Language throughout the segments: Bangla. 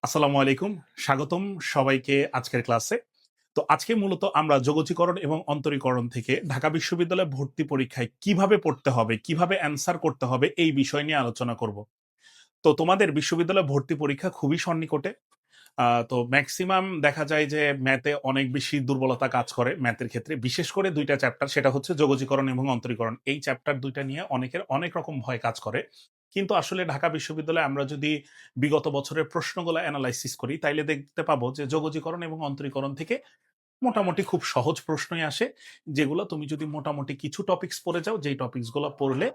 আসসালামু আলাইকুম। স্বাগতম সবাইকে আজকের ক্লাসে। তো আজকে মূলত আমরা যোগজীকরণ এবং অন্তরীকরণ থেকে ঢাকা বিশ্ববিদ্যালয়ে ভর্তি পরীক্ষায় কিভাবে পড়তে হবে, কিভাবে অ্যান্সার করতে হবে এই বিষয় নিয়ে আলোচনা করব। তো তোমাদের বিশ্ববিদ্যালয়ে ভর্তি পরীক্ষা খুবই সন্নিকটে। তো ম্যাক্সিমাম দেখা যায় যে ম্যাথে অনেক বেশি দুর্বলতা কাজ করে ম্যাথের ক্ষেত্রে। বিশেষ করে ২ টা চ্যাপ্টার, সেটা হচ্ছে যোগজীকরণ এবং অন্তরীকরণ। এই চ্যাপ্টার ২ টা নিয়ে অনেকের অনেক রকম ভয় কাজ করে। কিন্তু আসলে ঢাকা বিশ্ববিদ্যালয়ে আমরা যদি বিগত বছরের প্রশ্নগুলো এনালাইসিস করি তাইলে দেখতে পাবো যে যোগজীকরণ এবং অন্তরীকরণ থেকে মোটামুটি খুব সহজ প্রশ্নই আসে, যেগুলো তুমি যদি মোটামুটি কিছু টপিকস পড়ে যাও, যেই টপিকস গুলো পড়লে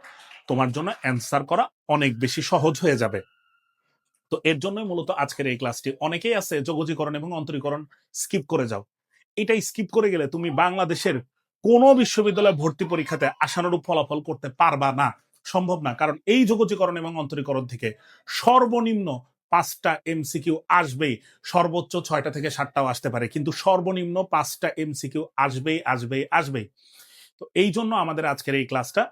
তোমার জন্য অ্যান্সার করা অনেক বেশি সহজ হয়ে যাবে। তো এর জন্যই মূলত আজকের এই ক্লাসটি। অনেকেই আছে যোগজীকরণ এবং অন্তরীকরণ স্কিপ করে যাও। এটাই স্কিপ করে গেলে তুমি বাংলাদেশের কোনো বিশ্ববিদ্যালয়ে ভর্তি পরীক্ষাতে আশানুরূপ ফলাফল করতে পারবা না, সম্ভব না। কারণ এই যোগজীকরণ এবং অন্তরীকরণ থেকে সর্বনিম্ন 5টা এমসিকিউ আসবেই। সর্বোচ্চ 6টা থেকে 7টাও আসতে পারে, কিন্তু সর্বনিম্ন 5টা এমসিকিউ আসবেই আসবেই আসবেই। তো এই জন্য আমাদের আজকের এই ক্লাসটা।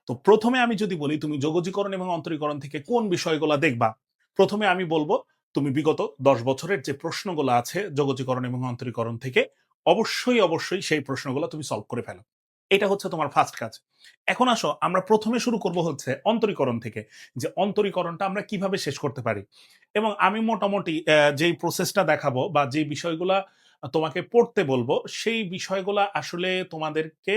তো প্রথমে আমি যদি বলি তুমি যোগজীকরণ এবং অন্তরীকরণ থেকে কোন বিষয়গুলো দেখবা, প্রথমে আমি বলবো তুমি বিগত 10 বছরের যে প্রশ্নগুলো আছে যোগজীকরণ এবং অন্তরীকরণ থেকে অবশ্যই অবশ্যই সেই প্রশ্নগুলো তুমি সলভ করে ফেলো। এটা হচ্ছে তোমার ফার্স্ট কাজ। এখন আসো আমরা প্রথমে শুরু করব হচ্ছে অন্তরীকরণ থেকে, যে অন্তরীকরণটা আমরা কিভাবে শেষ করতে পারি। এবং আমি মোটামুটি যেই প্রসেসটা দেখাবো বা যে বিষয়গুলা তোমাকে পড়তে বলবো, সেই বিষয়গুলা আসলে তোমাদেরকে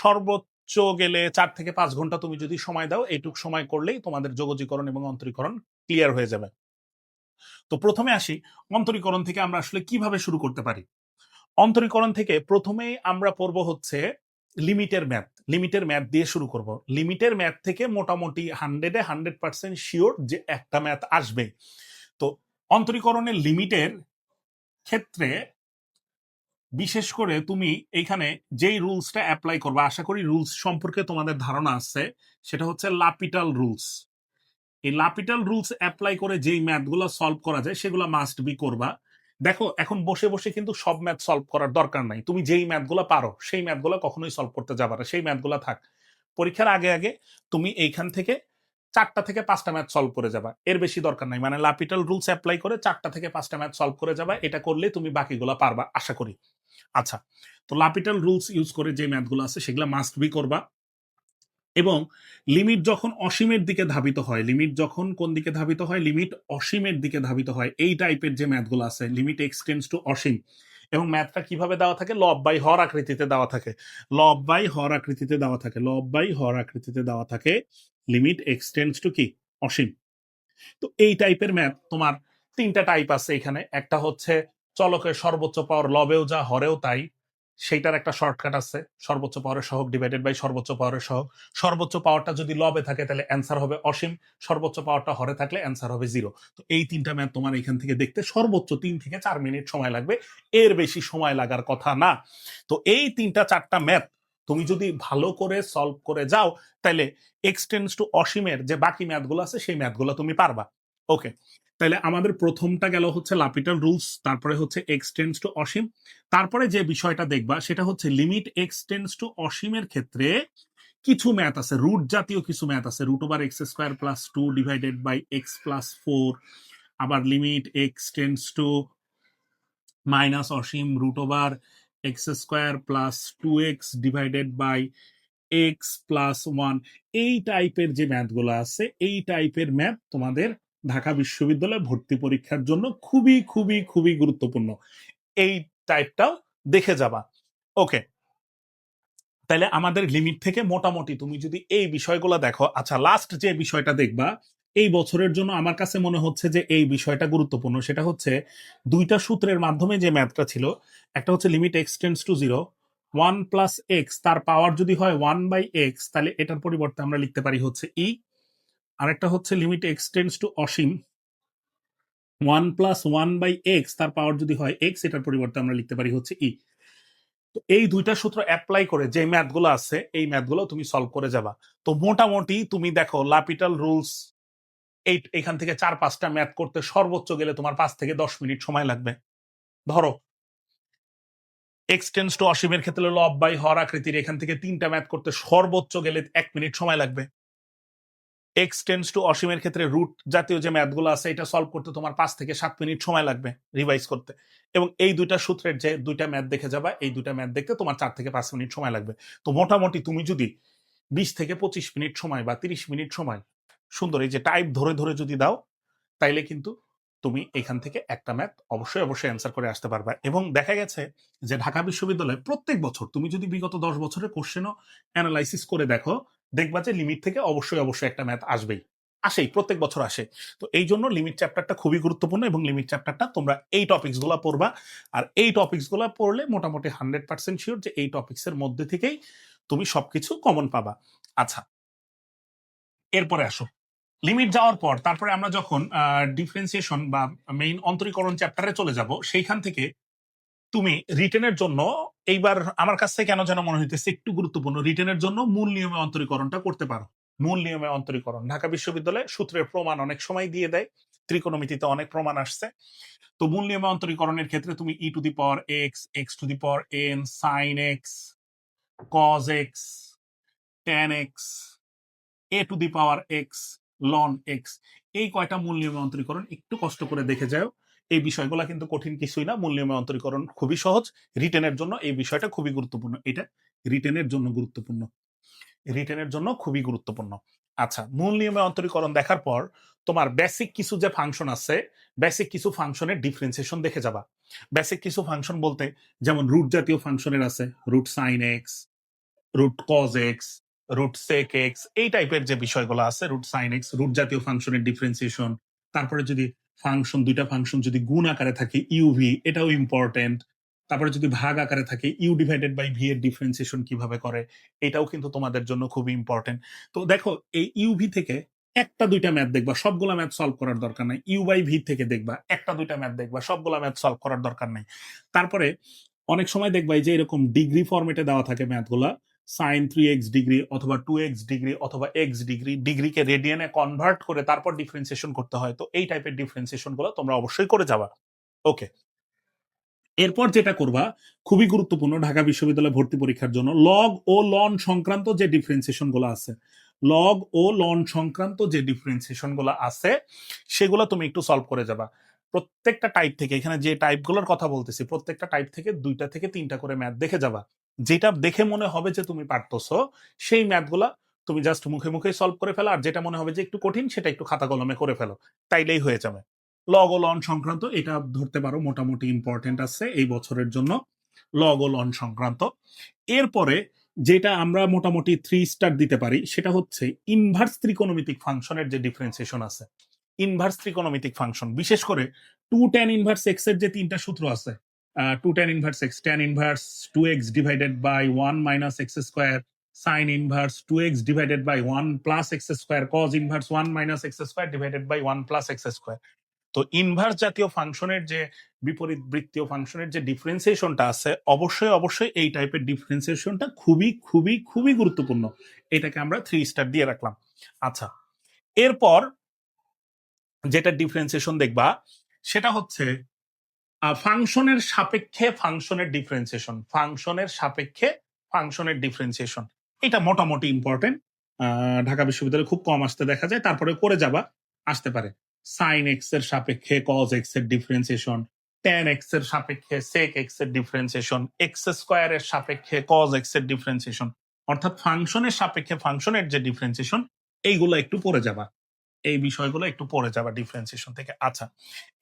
সর্বোচ্চ গেলে 4 থেকে 5 ঘন্টা তুমি যদি সময় দাও, এইটুক সময় করলেই তোমাদের যোগজীকরণ এবং অন্তরীকরণ ক্লিয়ার হয়ে যাবে। তো প্রথমে আসি অন্তরীকরণ থেকে আমরা আসলে কিভাবে শুরু করতে পারি। অন্তরীকরণ থেকে প্রথমেই আমরা পড়বো হচ্ছে লিমিটের ম্যাথ। লিমিটের ম্যাথ দিয়ে শুরু করব। লিমিটের ম্যাথ থেকে মোটামুটি 100% শিওর যে একটা ম্যাথ আসবে। তো অন্তরীকরণের লিমিটের ক্ষেত্রে বিশেষ করে তুমি এইখানে যেই রুলসটা অ্যাপ্লাই করবে, আশা করি রুলস সম্পর্কে তোমাদের ধারণা আছে, সেটা হচ্ছে লাপিটাল রুলস। এই লাপিটাল রুলস অ্যাপ্লাই করে যেই ম্যাথগুলো সলভ করা যায় সেগুলো মাস্ট বি করবা। দেখো এখন বসে বসে কিন্তু সব ম্যাথ সলভ করার দরকার নাই। তুমি যেই ম্যাথগুলো পারো সেই ম্যাথগুলো কখনোই সলভ করতে যাবে না, সেই ম্যাথগুলো থাক। পরীক্ষার আগে আগে তুমি এইখান থেকে 4টা থেকে 5টা ম্যাথ সলভ করে যাবা, এর বেশি দরকার নাই। মানে লাপিটাল রুলস অ্যাপ্লাই করে 4টা থেকে 5টা ম্যাথ সলভ করে যাবা, এটা করলে তুমি বাকিগুলো পারবা আশা করি। আচ্ছা, তো লাপিটাল রুলস ইউজ করে যে ম্যাথগুলো আছে সেগুলো মাস্ট বি করবা। এবং লিমিট যখন অসীমের দিকে ধাবিত হয়, লিমিট যখন কোন দিকে ধাবিত হয়, লিমিট অসীমের দিকে ধাবিত হয়, এই টাইপের যে ম্যাথগুলো আছে, লিমিট এক্সটেন্ডস টু অসীম, এবং ম্যাথটা কিভাবে দেওয়া থাকে, লব বাই হর আকৃতিতে দেওয়া থাকে। লব বাই হর আকৃতিতে দেওয়া থাকে, লব বাই হর আকৃতিতে দেওয়া থাকে, লিমিট এক্সটেন্ডস টু কি, অসীম। তো এই টাইপের ম্যাথ তোমার 3টা টাইপ আছে এখানে। একটা হচ্ছে চলকের সর্বোচ্চ পাওয়ার লবেও যা হরেও তাই, সেইটার একটা শর্টকাট আছে, সর্বোচ্চ পাওয়ারের সহগ ডিভাইডেড বাই সর্বোচ্চ পাওয়ারের সহগ। সর্বোচ্চ পাওয়ারটা যদি লবে থাকে তাহলে অ্যান্সার হবে অসীম, সর্বোচ্চ পাওয়ারটা হরে থাকলে অ্যান্সার হবে 0। তো এই 3টা ম্যাথ তোমার এখান থেকে দেখতে সর্বোচ্চ 3 থেকে 4 মিনিট সময় লাগবে, এর বেশি সময় লাগার কথা না। তো এই 3টা 4টা ম্যাথ তুমি যদি ভালো করে সলভ করে যাও, তাহলে এক্সটেন্ডস টু অসীমের যে বাকি ম্যাথগুলো আছে সেই ম্যাথগুলো তুমি পারবা। ওকে, তাহলে আমাদের প্রথমটা গেল হচ্ছে লাপিটাল রুলস, তারপরে হচ্ছে এক্সটেন্ডস টু অসীম। তারপরে যে বিষয়টা দেখবা সেটা হচ্ছে লিমিট এক্সটেন্ডস টু অসীমের ক্ষেত্রে কিছু ম্যাথ আছে, রুট জাতীয় কিছু ম্যাথ আছে, root over x square plus 2 divided by x plus 4। আবার লিমিট এক্সটেন্ডস টু মাইনাস অসীম, root over x square plus 2x divided by x plus 1। এই টাইপের যে ম্যাথগুলো আছে, এই টাইপের ম্যাথ তোমাদের ঢাকা বিশ্ববিদ্যালয়ে ভর্তি পরীক্ষার জন্য খুবই খুবই খুবই গুরুত্বপূর্ণ। এই টাইপটাও দেখে যাবা। ওকে, তাহলে আমাদের লিমিট থেকে মোটামুটি তুমি যদি এই বিষয়গুলো দেখো। আচ্ছা, লাস্ট যে বিষয়টা দেখবা এই বছরের জন্য আমার কাছে মনে হচ্ছে যে এই বিষয়টা গুরুত্বপূর্ণ, সেটা হচ্ছে 2টা সূত্রের মাধ্যমে যে ম্যাথটা ছিল। একটা হচ্ছে limit x tends to 0, 1 plus x, তার পাওয়ার যদি হয় 1/x, তাহলে এটার পরিবর্তে আমরা লিখতে পারি হচ্ছে ই। আরেকটা হচ্ছে limit x tends to Asim, 1 plus 1/x, তার পাওয়ার যদি হয় এক্স, এটার পরিবর্তে আমরা লিখতে পারি হচ্ছে ই। তো এই 2টা সূত্র অ্যাপ্লাই করে যে ম্যাথগুলো আছে এই ম্যাথগুলো তুমি সলভ করে যাবা। তো মোটামুটি তুমি দেখো লাপিটাল রুলস এখান থেকে 4-5টা ম্যাথ করতে সর্বোচ্চ গেলে তোমার 5 থেকে 10 মিনিট সময় লাগবে। ধরো এক্সটেন্স টু অসীমের ক্ষেত্রে লব বাই হর আকৃতির এখান থেকে 3টা ম্যাথ করতে সর্বোচ্চ গেলে 1 মিনিট সময় লাগবে। এক্স টেন্স টু অসীমের ক্ষেত্রে রুট জাতীয় যে ম্যাথগুলো আছে এটা সলভ করতে তোমার 5 থেকে 7 মিনিট সময় লাগবে রিভাইজ করতে, এবং এই দুইটা সূত্রের যে দুইটা ম্যাথ দেখে যাবা এই দুইটা ম্যাথ দেখতে তোমার 4 থেকে 5 মিনিট সময় লাগবে। তো মোটামুটি তুমি যদি 20 থেকে 25 মিনিট সময় বা 30 মিনিট সময় সুন্দর এই যে টাইপ ধরে ধরে যদি দাও, তাইলে কিন্তু তুমি এখান থেকে একটা ম্যাথ অবশ্যই অবশ্যই অ্যান্সার করে আসতে পারবে। এবং দেখা গেছে যে ঢাকা বিশ্ববিদ্যালয়ে প্রত্যেক বছর তুমি যদি বিগত 10 বছরের কোশ্চেনও অ্যানালাইসিস করে দেখো, দেখবা যে লিমিট থেকে অবশ্যই অবশ্যই একটা ম্যাথ আসবেই, আসেই, প্রত্যেক বছর আসে। তো এই জন্য লিমিট চ্যাপ্টারটা খুবই গুরুত্বপূর্ণ, এবং লিমিট চ্যাপ্টারটা তোমরা এই টপিকস গুলা পড়বা। আর এই টপিকস গুলা পড়লে মোটামুটি 100% শিওর যে এই টপিকস এর মধ্যে থেকেই তুমি সবকিছু কমন পাবা। আচ্ছা, এরপরে আসো লিমিট যাওয়ার পর তারপরে আমরা যখন ডিফারেন্সিয়েশন বা মেইন অন্তরীকরণ চ্যাপ্টারে চলে যাব, সেইখান থেকে তুমি রিটেনের জন্য এইবার আমার কাছ থেকে কেন যেন মনে হইতেছে একটু গুরুত্বপূর্ণ, রিটেনের জন্য মূল নিয়মে অন্তরীকরণটা করতে পারো। মূল নিয়মে অন্তরীকরণ ঢাকা বিশ্ববিদ্যালয়ে সূত্রের প্রমাণ অনেক সময় দিয়ে দেয়, ত্রিকোণমিতিতে অনেক প্রমাণ আসছে। তো মূল নিয়মে অন্তরীকরণের ক্ষেত্রে তুমি e to the power x, x to the power n, sine x, cos x, tan x, a to the power x, ln x, এই কয়টা মূল নিয়মে অন্তরীকরণ একটু কষ্ট করে দেখে যাও। এই বিষয়গুলো কিন্তু কঠিন কিছুই না, মূল নিয়মে অন্তরীকরণ খুবই সহজ। রিটেনের জন্য এই বিষয়টা খুবই গুরুত্বপূর্ণ, এটা রিটেনের জন্য গুরুত্বপূর্ণ, রিটেনের জন্য খুবই গুরুত্বপূর্ণ। আচ্ছা, মূল নিয়মে অন্তরীকরণ দেখার পর তোমার বেসিক কিছু যে ফাংশন আছে, বেসিক কিছু ফাংশনের ডিফারেন্সিয়েশন দেখে যাবা। বেসিক কিছু ফাংশন বলতে যেমন রুট জাতীয় ফাংশনের আছে, root sine x, root cos x, root sec x, এই টাইপের যে বিষয়গুলো আছে, রুট সাইন এক্স, রুট জাতীয় ফাংশনের ডিফারেন্সিয়েশন। তারপরে যদি ফাংশন, দুইটা ফাংশন যদি গুণ আকারে থাকে ইউভি, এটাও ইম্পর্টেন্ট। তারপরে যদি ভাগ আকারে থাকে ইউ ডিভাইডেড বাই ভি এর ডিফারেন্সিয়েশন কিভাবে করে, এটাও কিন্তু তোমাদের জন্য খুবই ইম্পর্টেন্ট। তো দেখো এই ইউভি থেকে একটা দুইটা ম্যাথ দেখবা, সবগুলা ম্যাথ সলভ করার দরকার নাই। ইউ বাই ভি থেকে দেখবা একটা দুইটা ম্যাথ দেখবা, সবগুলা ম্যাথ সলভ করার দরকার নাই। তারপরে অনেক সময় দেখবা যে এরকম ডিগ্রি ফরম্যাটে দেওয়া থাকে ম্যাথগুলা, সাইন 3x ডিগ্রি অথবা 2x ডিগ্রি অথবা x ডিগ্রি, ডিগ্রিকে রেডিয়ানে কনভার্ট করে তারপর ডিফারেন্সিয়েশন করতে হয়। তো এই টাইপের ডিফারেন্সিয়েশন গুলো তোমরা অবশ্যই করে যাবা। ওকে, এরপর যেটা করবা খুবই গুরুত্বপূর্ণ ঢাকা বিশ্ববিদ্যালয় ভর্তি পরীক্ষার জন্য, লগ ও লন সংক্রান্ত যে ডিফারেন্সিয়েশন গুলো আছে, লগ ও লন সংক্রান্ত যে ডিফারেন্সিয়েশন গুলো আছে সেগুলো তুমি একটু সলভ করে যাবা। প্রত্যেকটা টাইপ থেকে, এখানে যে টাইপগুলোর কথা বলতেছি প্রত্যেকটা টাইপ থেকে 2টা থেকে 3টা করে ম্যাথ দেখে যাবা। যেটা দেখে মনে হবে যে তুমি পারতেছো সেই ম্যাথগুলা তুমি জাস্ট মুখে মুখে সলভ করে ফেলো, আর যেটা মনে হবে যে একটু কঠিন সেটা একটু খাতা কলমে করে ফেলো, তাইলেই হয়ে যাবে। লগ ও লন সংক্রান্ত এটা ধরতে পারো মোটামুটি ইম্পর্টেন্ট আছে এই বছরের জন্য, লগ ও লন সংক্রান্ত। এরপরে যেটা আমরা মোটামুটি 3 স্টার দিতে পারি সেটা হচ্ছে ইনভার্স ত্রিকোণমিতিক ফাংশনের যে ডিফারেন্সিয়েশন আছে। ইনভার্স ত্রিকোণমিতিক ফাংশন, বিশেষ করে 2 tan ইনভার্স এক্স এর যে 3টা সূত্র আছে, 2 tan inverse x, tan inverse 2x divided by 1 minus x square, sine inverse 2x divided by 1 plus x square, cos inverse 1 minus x square divided by 1 plus x square. তো ইনভার্স জাতীয় ফাংশনের যে বিপরীত বৃত্তীয় ফাংশনের যে ডিফারেন্সিয়েশনটা আছে, অবশ্যই অবশ্যই এই টাইপের ডিফারেন্সিয়েশনটা খুবই খুবই খুবই গুরুত্বপূর্ণ। এটাকে আমরা 3 স্টার দিয়ে রাখলাম। আচ্ছা, এরপর যেটা ডিফারেন্সিয়েশন দেখবা সেটা হচ্ছে ফাংশনের সাপেক্ষে ফাংশনের ডিফারেন্সিয়েশন, ফাংশনের সাপেক্ষে ফাংশনের ডিফারেন্সিয়েশন, এটা মোটামুটি ইম্পর্টেন্ট। ঢাকা বিশ্ববিদ্যালয়ে খুব কম আসতে দেখা যায়, তারপরে করে যাবা, আসতে পারে। সাইন এক্স এর সাপেক্ষে কজ এক্স এর ডিফারেন্সিয়েশন, ট্যান এক্স এর সাপেক্ষে সেক এক্স এর ডিফারেন্সিয়েশন, এক্স স্কোয়ার এর সাপেক্ষে কজ এক্স এর ডিফারেন্সিয়েশন, অর্থাৎ ফাংশনের সাপেক্ষে ফাংশনের যে ডিফারেন্সিয়েশন এইগুলো একটু পড়ে যাবা, এই বিষয়গুলো একটু পড়ে যাবা ডিফারেন্সিয়েশন থেকে। আচ্ছা,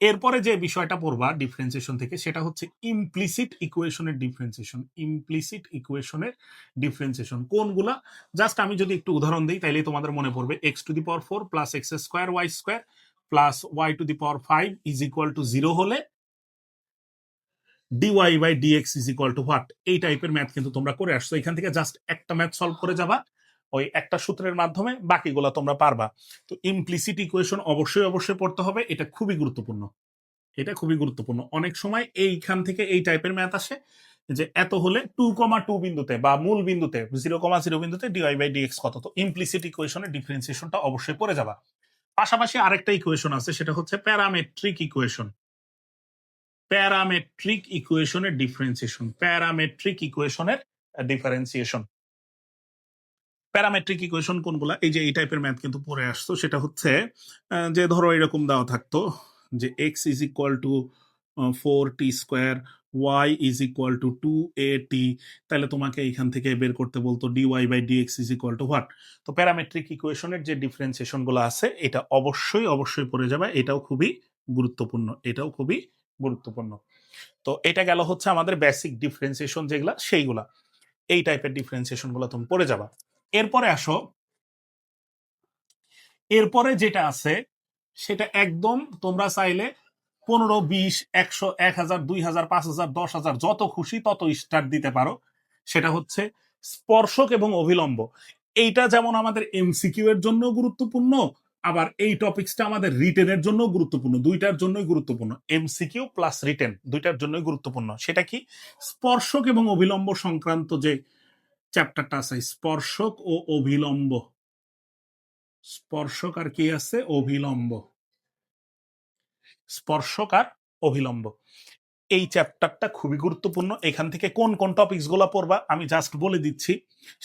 এরপরে যে বিষয়টা পড়বা ডিফারেন্সিয়েশন থেকে সেটা হচ্ছে ইমপ্লিসিট ইকুয়েশনের ডিফারেন্সিয়েশন। ইমপ্লিসিট ইকুয়েশনের ডিফারেন্সিয়েশন কোনগুলা, জাস্ট আমি যদি একটু উদাহরণ দিই তাইলে তোমাদের মনে পড়বে। X to the power 4 plus x square y square plus y to the power 5 is equal to 0 হলে dy by dx is equal to what, এই টাইপের ম্যাথ কিন্তু তোমরা করে আসছো। এখান থেকে জাস্ট একটা ম্যাথ সলভ করে যাবা ওই একটা সূত্রের মাধ্যমে, বাকিগুলো তোমরা পারবা। তো ইমপ্লিসিট ইকুয়েশন অবশ্যই অবশ্যই পড়তে হবে, এটা খুবই গুরুত্বপূর্ণ, এটা খুবই গুরুত্বপূর্ণ। অনেক সময় এইখান থেকে এই টাইপের ম্যাথ আসে যে এত হলে 2,2 বিন্দুতে বা মূল বিন্দুতে 0,0 বিন্দুতে ডিওয়াই বাই ডিএক্স কত। তো ইমপ্লিসিট ইকুয়েশনের ডিফারেন্সিয়েশনটা অবশ্যই পড়ে যাবা। পাশাপাশি আরেকটা ইকুয়েশন আছে সেটা হচ্ছে প্যারামেট্রিক ইকুয়েশন। প্যারামেট্রিক ইকুয়েশনের ডিফারেন্সিয়েশন, প্যারামেট্রিক ইকুয়েশনের ডিফারেন্সিয়েশন, প্যারামেট্রিক ইকুয়েশন কোনগুলা, এই যে এই টাইপের ম্যাথ কিন্তু পড়ে আসতো, সেটা হচ্ছে যে ধরো এরকম দেওয়া থাকতো যে x is equal to 4t², y is equal to 2at, তাহলে তোমাকে এখান থেকে বের করতে বলতো dy/dx is equal to what. তো প্যারামেট্রিক ইকুয়েশনের যে ডিফারেন্সিয়েশন গুলো আছে এটা অবশ্যই অবশ্যই পড়ে যাবে, এটাও খুবই গুরুত্বপূর্ণ, এটাও খুবই গুরুত্বপূর্ণ। তো এটা গেল হচ্ছে আমাদের বেসিক ডিফারেন্সিয়েশন যেগুলা সেইগুলা, এই টাইপের ডিফারেন্সিয়েশন গুলো তুমি পড়ে যাবা। এরপরে আসো, এরপরে যেটা আছে সেটা একদম তোমরা চাইলে 15, 20, 100, 1000, 2000, 5000, 10,000 যত খুশি তত স্টার দিতে পারো। সেটা হচ্ছে স্পর্শক এবং অভিলম্ব। এইটা যেমন আমাদের এমসিকিউ এর জন্য গুরুত্বপূর্ণ, আবার এই টপিকসটা আমাদের রিটেনের জন্য গুরুত্বপূর্ণ, দুইটার জন্যই গুরুত্বপূর্ণ, এমসিকিউ প্লাস রিটেন দুইটার জন্যই গুরুত্বপূর্ণ। সেটা কি? স্পর্শক এবং অভিলম্ব সংক্রান্ত যে চ্যাপ্টারটা আছে, স্পর্শক ও অভিলম্ব, স্পর্শক আর কি আছে, অভিলম্ব, স্পর্শক আর অভিলম্ব, এই চ্যাপ্টারটা খুবই গুরুত্বপূর্ণ। এখান থেকে কোন কোন টপিকস গুলা পড়বা আমি জাস্ট বলে দিচ্ছি।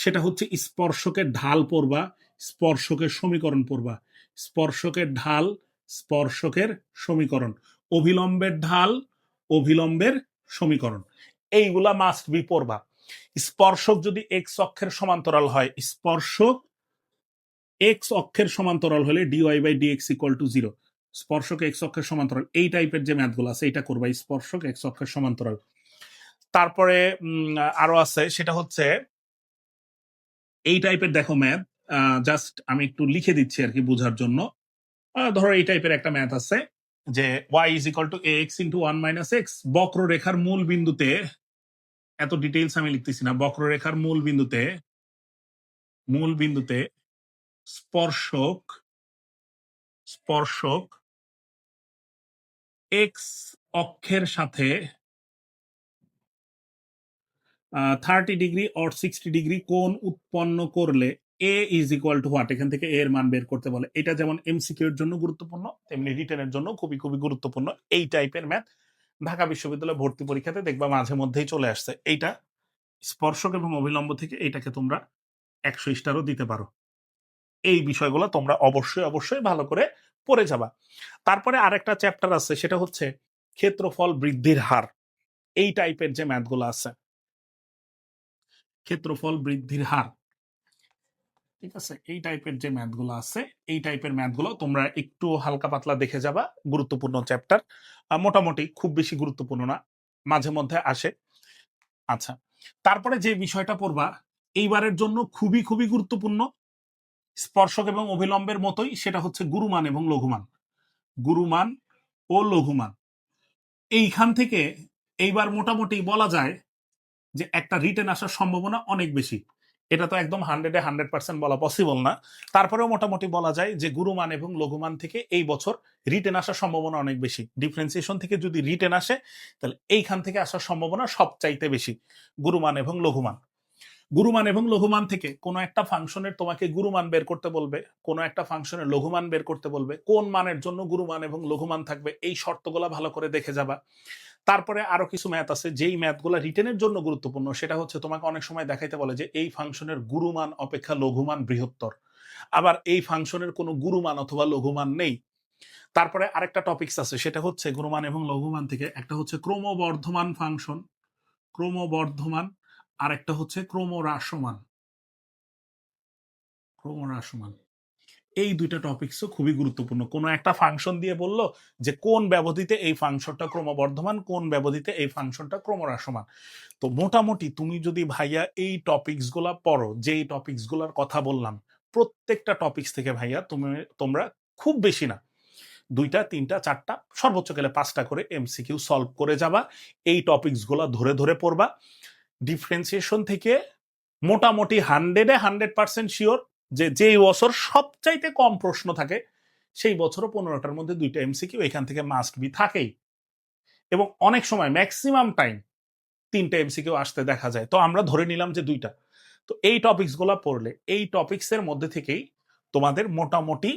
সেটা হচ্ছে স্পর্শকের ঢাল পড়বা, স্পর্শকের সমীকরণ পড়বা, স্পর্শকের ঢাল, স্পর্শকের সমীকরণ, অভিলম্বের ঢাল, অভিলম্বের সমীকরণ, এইগুলা মাস্ট বি পড়বা। স্পর্শক যদি এক্স অক্ষের সমান্তরাল হয়, স্পর্শক এক্স অক্ষের সমান্তরাল হলে dy/dx ইকুয়াল টু 0, স্পর্শক এক্স অক্ষের সমান্তরাল, এই টাইপের যে ম্যাথগুলো আছে এটা করবা, স্পর্শক এক্স অক্ষের সমান্তরাল। তারপরে আরো আছে, সেটা হচ্ছে এই টাইপের দেখো ম্যাথ, জাস্ট আমি একটু লিখে দিচ্ছি আর কি বোঝার জন্য। ধরো এই টাইপের একটা ম্যাথ আছে যে y is equal two ax into 1 - x, বক্ররেখার মূল বিন্দুতে, এত ডিটেইলস আমি লিখতেছি না, বক্ররেখার মূল বিন্দুতে স্পর্শক স্পর্শক এক্স অক্ষের সাথে 30 ডিগ্রি অর 60 ডিগ্রি কোণ উৎপন্ন করলে এ ইজ ইকুয়াল টু হোয়াট, এখান থেকে এর মান বের করতে বলে। এটা যেমন এমসিকিউ এর জন্য গুরুত্বপূর্ণ তেমনি রিটেনের জন্য খুবই খুবই গুরুত্বপূর্ণ। এই টাইপের ম্যাথ ঢাকা বিশ্ববিদ্যালয় ভর্তি পরীক্ষাতে দেখবা মাঝে মধ্যেই চলে আসছে। এইটা স্পর্শক এবং অভিলম্ব থেকে এইটাকে তোমরা 100 স্টারও দিতে পারো। এই বিষয়গুলো তোমরা অবশ্যই অবশ্যই ভালো করে পড়ে যাবা। তারপরে আরেকটা চ্যাপ্টার আছে, সেটা হচ্ছে ক্ষেত্রফল বৃদ্ধির হার। এই টাইপের যে ম্যাথগুলো আছে, ক্ষেত্রফল বৃদ্ধির হার, ঠিক আছে, এই টাইপের যে ম্যাথগুলো আছে, এই টাইপের ম্যাথগুলো তোমরা একটু হালকা পাতলা দেখে যাবা। গুরুত্বপূর্ণ চ্যাপ্টার, মোটামুটি খুব বেশি গুরুত্বপূর্ণ না, মাঝে মধ্যে আসে। আচ্ছা, তারপরে যে বিষয়টা পড়বা এইবারের জন্য খুবই খুবই গুরুত্বপূর্ণ, স্পর্শক এবং অভিলম্বের মতোই, সেটা হচ্ছে গুরুমান এবং লঘুমান, গুরুমান ও লঘুমান। এইখান থেকে এইবার মোটামুটি বলা যায় যে একটা রিটেন আসার সম্ভাবনা অনেক বেশি। এটা তো একদম 100% বলা পসিবল না, তারপরেও মোটামুটি বলা যায় যে গুরুমান এবং লঘুমান থেকে এই বছর রিটেন আসার সম্ভাবনা অনেক বেশি। ডিফারেন্সিয়েশন থেকে যদি রিটেন আসে তাহলে এইখান থেকে আসার সম্ভাবনা সবচাইতে বেশি, গুরুমান এবং লঘুমান। গুরুমান এবং লঘুমান থেকে কোনো একটা ফাংশনের তোমাকে গুরুমান বের করতে বলবে, কোনো একটা ফাংশনের লঘুমান বের করতে বলবে, কোন মানের জন্য গুরুমান এবং লঘুমান থাকবে এই শর্তগুলো ভালো করে দেখে যাবা। তারপরে আরো কিছু ম্যাথ আছে যেই ম্যাথগুলো রিটেনের জন্য গুরুত্বপূর্ণ, সেটা হচ্ছে তোমাকে অনেক সময় দেখাইতে বলে যে এই ফাংশনের গুরুমান অপেক্ষা লঘুমান বৃহত্তর, আবার এই ফাংশনের কোনো গুরুমান অথবা লঘুমান নেই। তারপরে আরেকটা টপিকস আছে, সেটা হচ্ছে গুরুমান এবং লঘুমান থেকে একটা হচ্ছে ক্রমবর্ধমান ফাংশন, ক্রমবর্ধমান, আর একটা হচ্ছে ক্রমহ্রাসমান, ক্রমহ্রাসমান। এই দুইটা টপিকসও খুবই গুরুত্বপূর্ণ। কোনো একটা ফাংশন দিয়ে বললো যে কোন ব্যবধিতে এই ফাংশনটা ক্রমবর্ধমান, কোন ব্যবধিতে এই ফাংশনটা ক্রমহ্রাসমান। তো মোটামুটি তুমি যদি ভাইয়া এই টপিকস গুলা পড়ো, যেই টপিকস গুলার কথা বললাম, প্রত্যেকটা টপিকস থেকে ভাইয়া তোমরা খুব বেশি না 2টা 3টা 4টা সর্বোচ্চ গেলে 5টা করে এমসিকিউ সলভ করে যাবা। এই টপিকস গুলা ধরে ধরে পড়বা। ডিফারেন্সিয়েশন থেকে মোটামুটি 100% শিওর যে যেই বছর সবচাইতে কম প্রশ্ন থাকে সেই বছরও 15টার মধ্যে 2টা এমসিকিউ এখান থেকে মাস্ট বি থাকেই, এবং অনেক সময় ম্যাক্সিমাম টাইম 3টা এমসিকিউ আসতে দেখা যায়। তো আমরা ধরে নিলাম যে 2টা। তো এই টপিকস গুলা পড়লে এই টপিকস এর মধ্যে থেকেই তোমাদের মোটামুটি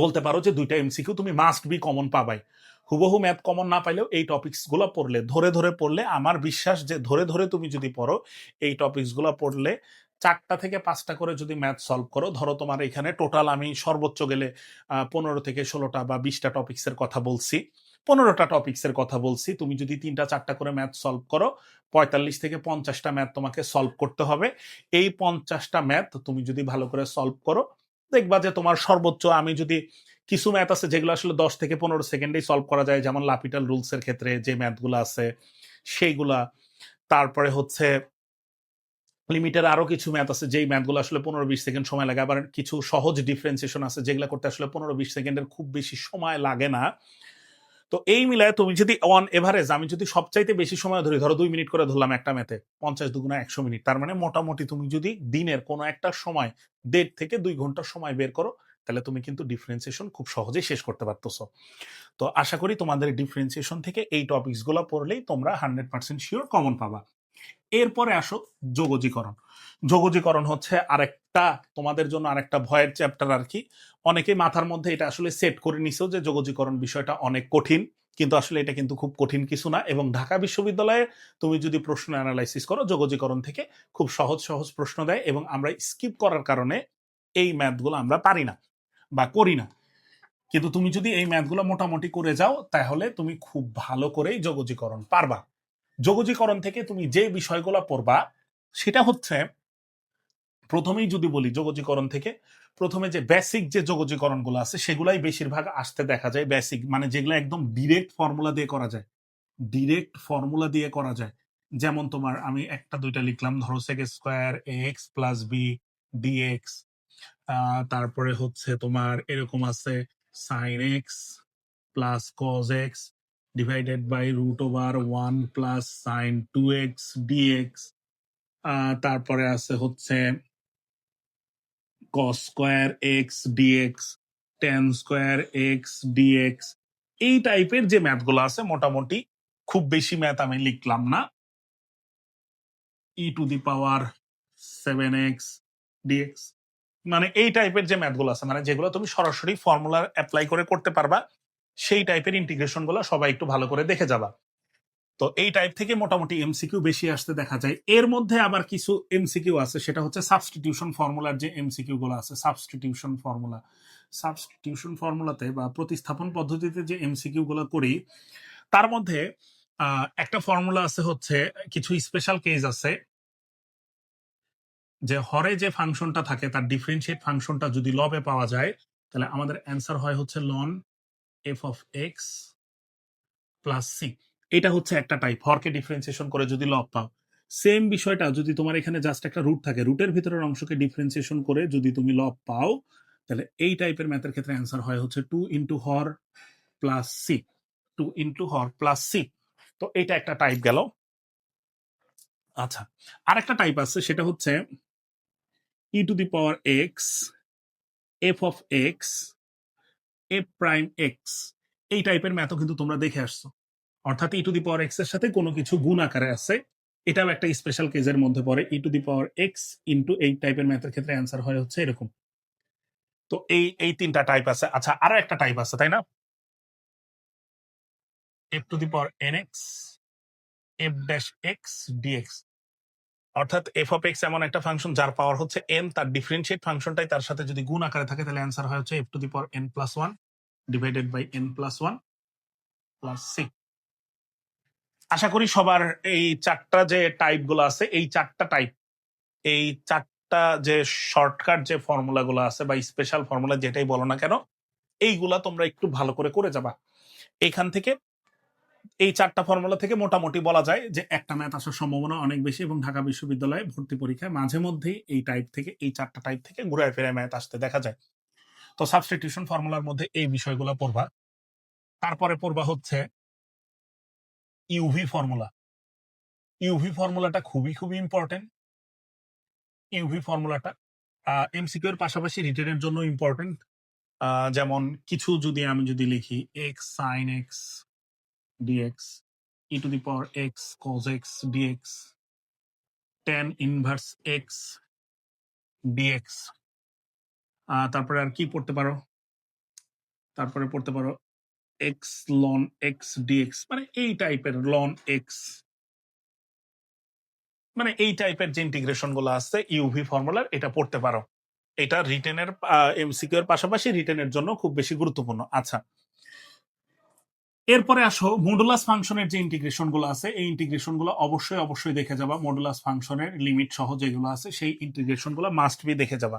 বলতে পারো যে 2টা এমসিকিউ তুমি মাস্ট বি কমন পাবাই। হুবহু ম্যাথ কমন না পাইলেও এই টপিকস গুলো পড়লে, ধরে ধরে পড়লে, আমার বিশ্বাস যে ধরে ধরে তুমি যদি পড়ো এই টপিকস গুলো পড়লে 4টা থেকে 5টা করে যদি ম্যাথ সলভ করো, ধরো তোমার এখানে টোটাল আমি সর্বোচ্চ গেলে 15 থেকে 16টা বা 20টা টপিক্সের কথা বলছি, 15টা টপিক্সের কথা বলছি, তুমি যদি 3টা 4টা করে ম্যাথ সলভ করো, 45 থেকে 50টা ম্যাথ তোমাকে সলভ করতে হবে। এই 50টা ম্যাথ তুমি যদি ভালো করে সলভ করো, দেখবা যে তোমার সর্বোচ্চ, আমি যদি কিছু ম্যাথ আছে যেগুলো আসলে 10 থেকে 15 সেকেন্ডেই সলভ করা যায়, যেমন লাপিটাল রুলস এর ক্ষেত্রে যে ম্যাথগুলো আছে সেইগুলা। তারপরে হচ্ছে লিমিটের আরো কিছু ম্যাথ আছে যেই ম্যাথগুলো আসলে 15-20 সেকেন্ড সময় লাগে, আবার কিছু সহজ ডিফারেন্সিয়েশন আছে যেগুলো করতে আসলে 15-20 সেকেন্ডের খুব বেশি সময় লাগে না। তো এই মিলায় তুমি যদি অন এভারেজ, আমি যদি সবচাইতে বেশি সময় ধরি, ধরো 2 মিনিট করে ধরলাম একটা ম্যাথে, 50 × 2 = 100 মিনিট, তার মানে মোটামুটি তুমি যদি দিনের কোনো একটা সময় 1.5 থেকে 2 ঘন্টা সময় বের করো, তাহলে তুমি কিন্তু ডিফারেন্সিয়েশন খুব সহজেই শেষ করতে পারতেছো। তো আশা করি তোমাদের ডিফারেন্সিয়েশন থেকে এই টপিকস গুলো পড়লেই তোমরা 100% শিওর কমন পাবা। এরপরে আসো যোগজীকরণ। যোগজীকরণ হচ্ছে আরেকটা তোমাদের জন্য আরেকটা ভয়ের চ্যাপ্টার আর কি। অনেকেই মাথার মধ্যে এটা আসলে সেট করে নিছো যে যোগজীকরণ বিষয়টা অনেক কঠিন, কিন্তু আসলে এটা কিন্তু খুব কঠিন কিছু না। এবং ঢাকা বিশ্ববিদ্যালয়ে তুমি যদি প্রশ্ন অ্যানালাইসিস করো, যোগজীকরণ থেকে খুব সহজ সহজ প্রশ্ন দেয়, এবং আমরা স্কিপ করার কারণে এই ম্যাথগুলো আমরা পারি না বা করি না। কিন্তু তুমি যদি এই ম্যাথগুলো মোটামুটি করে যাও, তাহলে তুমি খুব ভালো করেই যোগজীকরণ পারবা। যোগজীকরণ থেকে তুমি যে বিষয়গুলো পড়বা সেটা হচ্ছে, প্রথমেই যদি বলি যোগজীকরণ থেকে, প্রথমে যে বেসিক যে যোগজীকরণগুলো আছে সেগুলাই বেশিরভাগ আসতে দেখা যায়। বেসিক মানে যেগুলো একদম ডিরেক্ট ফর্মুলা দিয়ে করা যায়, ডিরেক্ট ফর্মুলা দিয়ে করা যায়। যেমন তোমার আমি একটা দুইটা লিখলাম, ধরো sec square x plus B dx, তারপরে হচ্ছে তোমার এরকম আছে sine x plus cos x divided by √1 plus sine 2x dx. তারপরে আছে হচ্ছে cos square x dx, tan square x dx. এই টাইপের যে ম্যাথগুলো আছে, মোটামুটি খুব বেশি ম্যাথ আমি লিখলাম না। e⁻7x ডিএক্স, মানে এই টাইপের যে ম্যাথগুলো আছে, মানে যেগুলো তুমি সরাসরি ফর্মুলা অ্যাপ্লাই করে করতে পারবা, সেই টাইপের ইন্টিগ্রেশন গুলো সবাই একটু ভালো করে দেখে যাবা। তো এই টাইপ থেকে মোটামুটি এমসিকিউ বেশি আসতে দেখা যায়। এর মধ্যে আবার কিছু এমসিকিউ আছে, সেটা হচ্ছে সাবস্টিটিউশন ফর্মুলার যে এমসিকিউ গুলো আছে। সাবস্টিটিউশন ফর্মুলাতে বা প্রতিস্থাপন পদ্ধতিতে যে এমসিকিউ গুলো করি, তার মধ্যে একটা ফর্মুলা আছে হচ্ছে, কিছু স্পেশাল কেস আছে, যে হরে যে ফাংশনটা থাকে তার ডিফারেন্সিয়েট ফাংশনটা যদি লবে পাওয়া যায়, তাহলে আমাদের অ্যান্সার হয় হচ্ছে ln f of x plus C. এটা হচ্ছে একটা টাইপ, হরকে ডিফারেন্সিয়েশন করে যদি লব পাও। সেম বিষয়টা যদি তোমার এখানে জাস্ট একটা রুট থাকে, রুটের ভিতরের অংশকে ডিফারেন্সিয়েশন করে যদি তুমি লব পাও, তাহলে এই টাইপের ম্যাথের ক্ষেত্রে অ্যান্সার হয় হচ্ছে 2 × হর প্লাস সি, 2 × হর প্লাস সি। তো এটা একটা টাইপ গেল। আচ্ছা, আরেকটা টাইপ আছে, সেটা হচ্ছে e⁻x F of x F prime x. এই টাইপের ম্যাথও কিন্তু তোমরা দেখে আসছো, অর্থাৎ e⁻x এর সাথে কোনো কিছু গুণ আকারে আছে। এটাও একটা স্পেশাল কেজের মধ্যে পড়ে। e⁻x ইন্টু এই টাইপের ম্যাথের ক্ষেত্রে অ্যান্সার হয় হচ্ছে এরকম। তো এই এই তিনটা টাইপ আছে। আচ্ছা, আরো একটা টাইপ আছে, তাই না, f⁻nx f dash x dx. অর্থাৎ এফ অফ এক্স এমন একটা ফাংশন যার পাওয়ার হচ্ছে n, তার ডিফারেন্সিয়েট ফাংশনটাই তার সাথে যদি গুণ আকারে থাকে, তাহলে অ্যান্সার হয় হচ্ছে f⁻n+1 divided by n+1 plus C. আশা করি সবার এই চারটা যে টাইপ গুলো আছে, এই চারটা যে শর্টকাট যে ফর্মুলা গুলো আছে বা স্পেশাল ফর্মুলা যেটাই বলো না কেন, এইগুলা তোমরা একটু ভালো করে করে যাবা। এখান থেকে এই চারটা ফর্মুলা থেকে মোটামুটি বলা যায় যে একটা ম্যাথ আসার সম্ভাবনা অনেক বেশি, এবং ঢাকা বিশ্ববিদ্যালয়ে ভর্তি পরীক্ষায় মাঝে মধ্যেই এই টাইপ থেকে, এই চারটা টাইপ থেকে ঘুরে ফিরে ম্যাথ আসতে দেখা যায়। তো সাবস্টিটিউশন ফর্মুলার মধ্যে এই বিষয়গুলো পড়বা। তারপরে পড়বা হচ্ছে ইউভি ফর্মুলা। ইউভি ফর্মুলাটা খুবই খুবই ইম্পর্টেন্ট। ইউভি ফর্মুলাটা এমসিকিউ এর পাশাপাশি রিটেনের জন্য ইম্পর্টেন্ট। যেমন কিছু যদি আমি যদি লিখি x sine x dx, e⁻x cos x dx, tan inverse x dx. তারপরে আর কি পড়তে পারো, তারপরে পড়তে পারো এক্স লন এক্স ডিএক্স, মানে এই টাইপের লন এক্স মানে এই টাইপের যে ইন্টিগ্রেশন গুলো আছে ইউভি ফর্মুলার, এটা পড়তে পারো। এটা রিটেনের এমসিকিউ এর পাশাপাশি রিটেনের জন্য খুব বেশি গুরুত্বপূর্ণ। আচ্ছা, এরপরে আসো মডুলাস ফাংশনের যে ইন্টিগ্রেশন গুলো আছে, এই ইন্টিগ্রেশন গুলো অবশ্যই অবশ্যই দেখে যাবা। মডুলাস ফাংশনের লিমিট সহ যেগুলো আছে সেই ইন্টিগ্রেশন গুলো মাস্ট বি দেখে যাবা।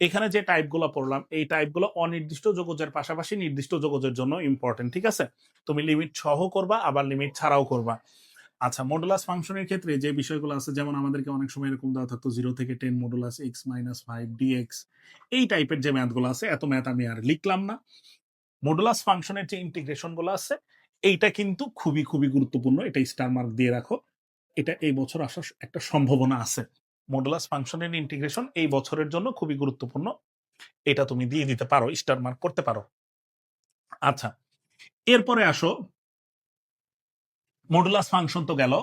এখানে যে টাইপ গুলো পড়লাম, এই টাইপ গুলো অনির্দিষ্ট যোগজের পাশাপাশি নির্দিষ্ট যোগজের জন্য ইম্পর্টেন্ট, ঠিক আছে? তুমি লিমিট সহ করবা, আবার লিমিট ছাড়াও করবা। আচ্ছা, মডুলাস ফাংশনের ক্ষেত্রে যে বিষয়গুলো আছে, যেমন আমাদেরকে অনেক সময় এরকম দেওয়া থাকতো 0 থেকে 10 মডুলাস x-5 dx, এই টাইপের যে ম্যাথগুলো আছে, এত ম্যাথ আমি আর লিখলাম না। মডুলাস ফাংশনের যে ইন্টিগ্রেশন গুলো আছে, এইটা কিন্তু খুবই খুবই গুরুত্বপূর্ণ, এটা স্টার মার্ক দিয়ে রাখো। এটা এই বছর আসার একটা সম্ভাবনা আছে। মডুলাস ফাংশনের ইন্টিগ্রেশন এই বছরের জন্য খুবই গুরুত্বপূর্ণ, এটা তুমি দিয়ে দিতে পারো, স্টার মার্ক করতে পারো। আচ্ছা, এরপরে আসো, মডুলাস ফাংশন তো গেল,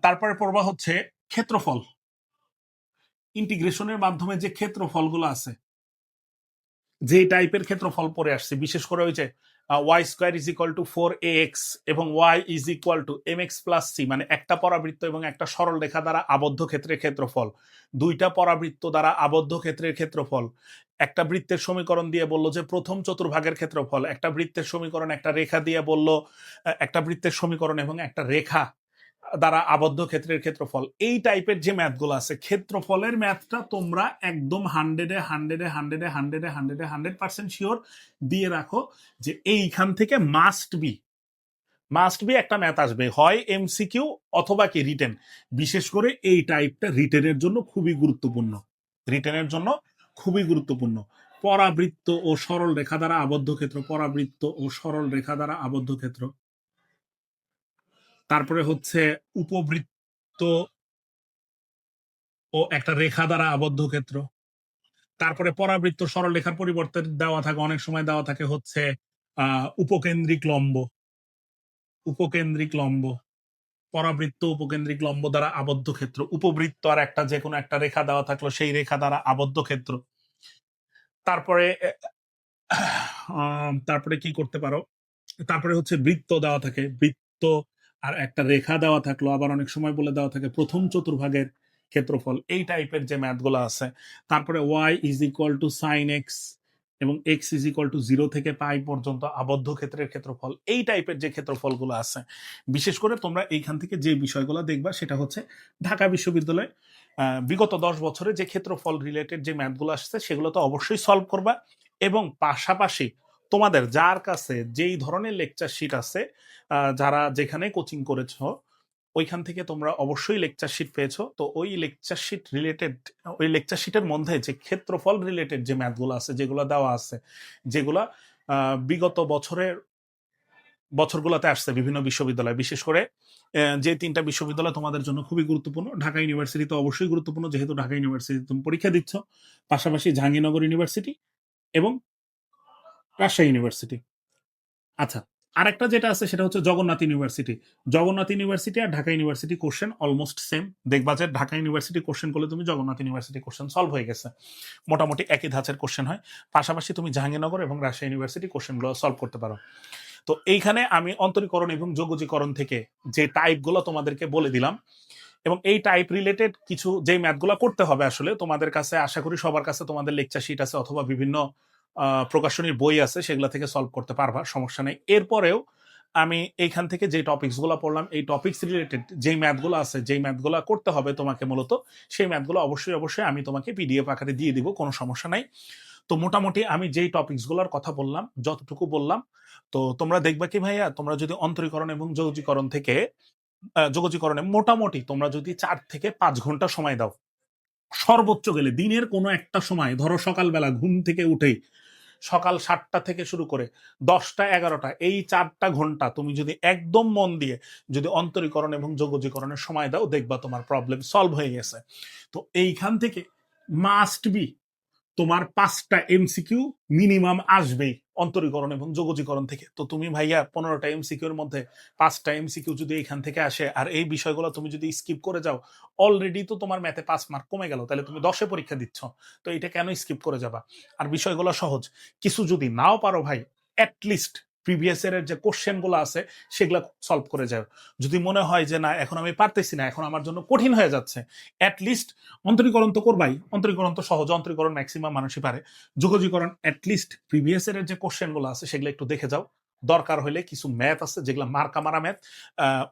তারপরে পড়বা হচ্ছে ক্ষেত্রফল। ইন্টিগ্রেশনের মাধ্যমে যে ক্ষেত্রফলগুলো আছে, যে টাইপের ক্ষেত্রফল পড়ে আসছে, বিশেষ করে ওই যে y square is equal to 4ax এবং y is equal to mx plus C, মানে একটা পরাবৃত্ত এবং একটা সরল রেখা দ্বারা আবদ্ধ ক্ষেত্রের ক্ষেত্রফল, দুইটা পরাবৃত্ত দ্বারা আবদ্ধ ক্ষেত্রের ক্ষেত্রফল, একটা বৃত্তের সমীকরণ দিয়ে বললো যে প্রথম চতুর্ভাগের ক্ষেত্রফল, একটা বৃত্তের সমীকরণ একটা রেখা দিয়ে বললো, একটা বৃত্তের সমীকরণ এবং একটা রেখা দ্বারা আবদ্ধ ক্ষেত্রের ক্ষেত্রফল, এই টাইপের যে ম্যাথগুলো আছে, ক্ষেত্রফলের ম্যাথটা তোমরা একদম 100% শিওর দিয়ে রাখো যে এইখান থেকে মাস্ট বি একটা ম্যাথ আসবে, হয় এমসিকিউ অথবা কি রিটেন। বিশেষ করে এই টাইপটা রিটেনের জন্য খুবই গুরুত্বপূর্ণ, রিটেনের জন্য খুবই গুরুত্বপূর্ণ। পরাবৃত্ত ও সরল রেখা দ্বারা আবদ্ধ ক্ষেত্র, পরাবৃত্ত ও সরল রেখা দ্বারা আবদ্ধ ক্ষেত্র, তারপরে হচ্ছে উপবৃত্ত ও একটা রেখা দ্বারা আবদ্ধ ক্ষেত্র, তারপরে পরাবৃত্ত সরল রেখার পরিবর্তে দেওয়া থাকে, অনেক সময় দেওয়া থাকে হচ্ছে উপকেন্দ্রিক লম্ব, উপকেন্দ্রিক লম্ব, পরাবৃত্ত উপকেন্দ্রিক লম্ব দ্বারা আবদ্ধ ক্ষেত্র, উপবৃত্ত আর একটা যে কোনো একটা রেখা দেওয়া থাকলো সেই রেখা দ্বারা আবদ্ধ ক্ষেত্র। তারপরে তারপরে কি করতে পারো, তারপরে হচ্ছে বৃত্ত দেওয়া থাকে, বৃত্ত আর একটা রেখা দেওয়া থাকলো, আবার অনেক সময় বলে দেওয়া থাকে প্রথম চতুর্ভাগের ক্ষেত্রফল, এই টাইপের যে ম্যাথগুলো আছে। তারপরে y is equal to sine x এবং এক্স ইজ ইকুয়াল টু 0 থেকে পাই পর্যন্ত আবদ্ধ ক্ষেত্রের ক্ষেত্রফল, এই টাইপের যে ক্ষেত্রফলগুলো আছে, বিশেষ করে তোমরা এইখান থেকে যে বিষয়গুলো দেখবা সেটা হচ্ছে ঢাকা বিশ্ববিদ্যালয় বিগত 10 বছরে যে ক্ষেত্রফল রিলেটেড যে ম্যাথগুলো আসছে সেগুলো তো অবশ্যই সলভ করবা, এবং পাশাপাশি তোমাদের যার কাছে যেই ধরনের লেকচার শিট আছে, যারা যেখানে কোচিং করেছো ওইখান থেকে তোমরা অবশ্যই লেকচার শিট পেয়েছো, তো ওই লেকচার শিট রিলেটেড, ওই লেকচার শিটের মধ্যে যে ক্ষেত্রফল রিলেটেড যে ম্যাথগুলো আছে, যেগুলো দেওয়া আছে, যেগুলা বিগত বছরগুলোতে আসছে বিভিন্ন বিশ্ববিদ্যালয়, বিশেষ করে যে 3টা বিশ্ববিদ্যালয় তোমাদের জন্য খুবই গুরুত্বপূর্ণ। ঢাকা ইউনিভার্সিটি তো অবশ্যই গুরুত্বপূর্ণ, যেহেতু ঢাকা ইউনিভার্সিটি তুমি পরীক্ষা দিচ্ছ, পাশাপাশি জাহাঙ্গীরনগর ইউনিভার্সিটি এবং রাজশাহী ইউনিভার্সিটি। আচ্ছা, আরেকটা যেটা আছে সেটা হচ্ছে জগন্নাথ ইউনিভার্সিটি। জগন্নাথ ইউনিভার্সিটি আর Dhaka university question almost same, দেখবা যে ঢাকা ইউনিভার্সিটি কোশ্চেন করলে তুমি জগন্নাথ ইউনিভার্সিটি কোশ্চেন সলভ হয়ে গেছে, মোটামুটি একই ধাঁচের কোশ্চেন হয়। পাশাপাশি তুমি জাহাঙ্গীরনগর এবং রাজশাহী ইউনিভার্সিটি কোশ্চেনগুলো সলভ করতে পারো। তো এইখানে আমি অন্তরীকরণ এবং যোগজীকরণ থেকে যে টাইপগুলো তোমাদেরকে বলে দিলাম, এবং এই টাইপ রিলেটেড কিছু যে ম্যাথগুলো করতে হবে আসলে তোমাদের কাছে, আশা করি সবার কাছে তোমাদের লেকচার শিট আছে অথবা বিভিন্ন প্রকাশনীর বই আছে, সেগুলো থেকে সলভ করতে পারবা, সমস্যা নেই। এরপরেও আমি এইখান থেকে যে টপিকসগুলো পড়লাম, এই টপিকস রিলেটেড যেই ম্যাথগুলো আছে, যেই ম্যাথগুলো করতে হবে তোমাকে মূলত, সেই ম্যাথগুলো অবশ্যই অবশ্যই আমি তোমাকে পিডিএফ আকারে দিয়ে দিব, কোনো সমস্যা নাই। তো মোটামুটি আমি যেই টপিকসগুলোর কথা বললাম, যতটুকু বললাম, তো তোমরা দেখবা কি ভাইয়া, তোমরা যদি অন্তরীকরণ এবং যোগজীকরণ থেকে যোগজীকরণে মোটামুটি তোমরা যদি 4 থেকে 5 ঘন্টা সময় দাও, সর্বোচ্চ গেলে দিনের কোনো একটা সময়, ধরো সকালবেলা ঘুম থেকে উঠেই সকাল 7টা থেকে শুরু করে 10টা 11টা, এই 4টা ঘন্টা তুমি যদি একদম মন দিয়ে যদি অন্তরীকরণ এবং যোগজীকরণের সময় দাও, দেখবা তোমার প্রবলেম সলভ হয়ে গেছে। তো এইখান থেকে মাস্ট বি তোমার 5টা এমসিকিউ মিনিমাম আসবেই অন্তরীকরণ এবং যোগজীকরণ থেকে। তো তুমি ভাইয়া 15টা এমসিকিউ এর মধ্যে 5টা এমসিকিউ যদি এখান থেকে আসে, আর এই বিষয়গুলো তুমি যদি স্কিপ করে যাও, অলরেডি তো তোমার ম্যাথে 5 মার্ক কমে গেল, তাহলে তুমি 10-এ পরীক্ষা দিচ্ছ, তো এটা কেন স্কিপ করে যাবা? আর বিষয়গুলো সহজ, কিছু যদি নাও পারো ভাই, অ্যাটলিস্ট প্রিভিয়াস ইয়ারের যে কোশ্চেন গুলো আছে সেগুলো সলভ করে যাও। যদি মনে হয় যে না এখন আমি পারতেছি না, এখন আমার জন্য কঠিন হয়ে যাচ্ছে, অ্যাটলিস্ট অন্তরীকরণ তো করবাই, অন্তরীকরণ তো সহজ, অন্তরীকরণ ম্যাক্সিমাম মানুষই পারে। যোগাযোগকরণ অ্যাটলিস্ট প্রিভিয়াস ইয়ারের যে কোশ্চেন গুলো আছে সেগুলো একটু দেখে যাও। দরকার হলে কিছু ম্যাথ আছে যেগুলো মার্কা মারা ম্যাথ,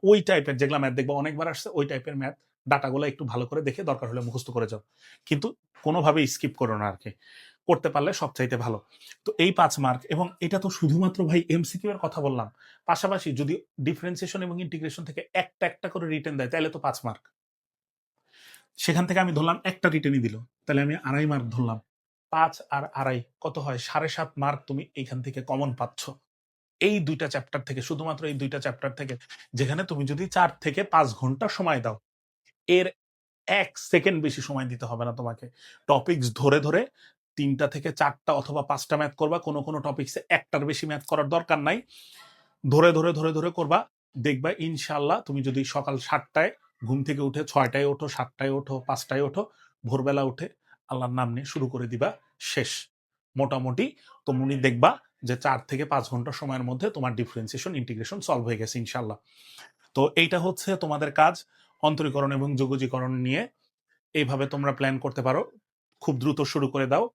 ওই টাইপের যেগুলো ম্যাথ দেখবো অনেকবার আসছে, ওই টাইপের ম্যাথ ডাটাগুলো একটু ভালো করে দেখে দরকার হলে মুখস্থ করে যাও, কিন্তু কোনোভাবেই স্কিপ করো না আর কি, করতে পারলে সবচাইতে ভালো। তো এই 5 মার্ক, এবং এটা তো শুধুমাত্র ভাই এমসিকিউ এর কথা বললাম, পাশাপাশি যদি ডিফারেন্সিয়েশন এবং ইন্টিগ্রেশন থেকে একটা একটা করে রিটেন দেয় তাহলে তো 5 মার্ক। সেখান থেকে আমি ধরলাম একটা রিটেনই দিল, তাহলে আমি 2.5 মার্ক ধরলাম। 5 আর 2.5 কত হয়? 7.5 মার্ক তুমি এইখান থেকে কমন পাচ্ছ, এই দুইটা চ্যাপ্টার থেকে, শুধুমাত্র এই দুইটা চ্যাপ্টার থেকে, যেখানে তুমি যদি 4 থেকে 5 ঘন্টা সময় দাও, এর 1 সেকেন্ড বেশি সময় দিতে হবে না তোমাকে। টপিকস ধরে ধরে 3টা থেকে 4টা অথবা 5টা ম্যাথ করবা, কোনো কোনো টপিকসে একটার বেশি ম্যাথ করার দরকার নাই, ধরে ধরে ধরে ধরে করবা। দেখবা ইনশাল্লাহ তুমি যদি সকাল 7টায় ঘুম থেকে উঠে 6টায় ওঠো, 7টায় ওঠো, 5টায় ওঠো, ভোরবেলা উঠে আল্লাহর নাম নিয়ে শুরু করে দিবা, শেষ। মোটামুটি তুমি দেখবা যে 4 থেকে 5 ঘন্টা সময়ের মধ্যে তোমার ডিফারেন্সিয়েশন ইন্টিগ্রেশন সলভ হয়ে গেছে ইনশাল্লাহ। তো এইটা হচ্ছে তোমাদের কাজ, অন্তরীকরণ এবং যোগজীকরণ নিয়ে এইভাবে তোমরা প্ল্যান করতে পারো, খুব দ্রুত শুরু করে দাও।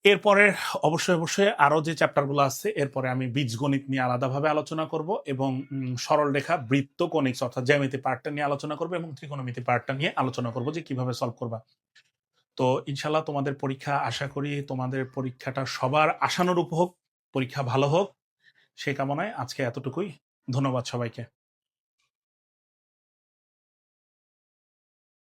এরপরে অবশ্যই অবশ্যই আরো যে চ্যাপ্টারগুলো আছে, এরপরে আমি বীজগণিত নিয়ে আলাদাভাবে আলোচনা করব, এবং সরল রেখা, বৃত্ত, কনিক্স অর্থাৎ জ্যামিতি পার্টটা নিয়ে আলোচনা করব, এবং ত্রিকোণমিতি পার্টটা নিয়ে আলোচনা করব যে কিভাবে সলভ করবা। তো ইনশাল্লাহ তোমাদের পরীক্ষা, আশা করি তোমাদের পরীক্ষাটা সবার আশানুরূপ হোক, পরীক্ষা ভালো হোক, সেই কামনায় আজকে এতটুকুই। ধন্যবাদ সবাইকে।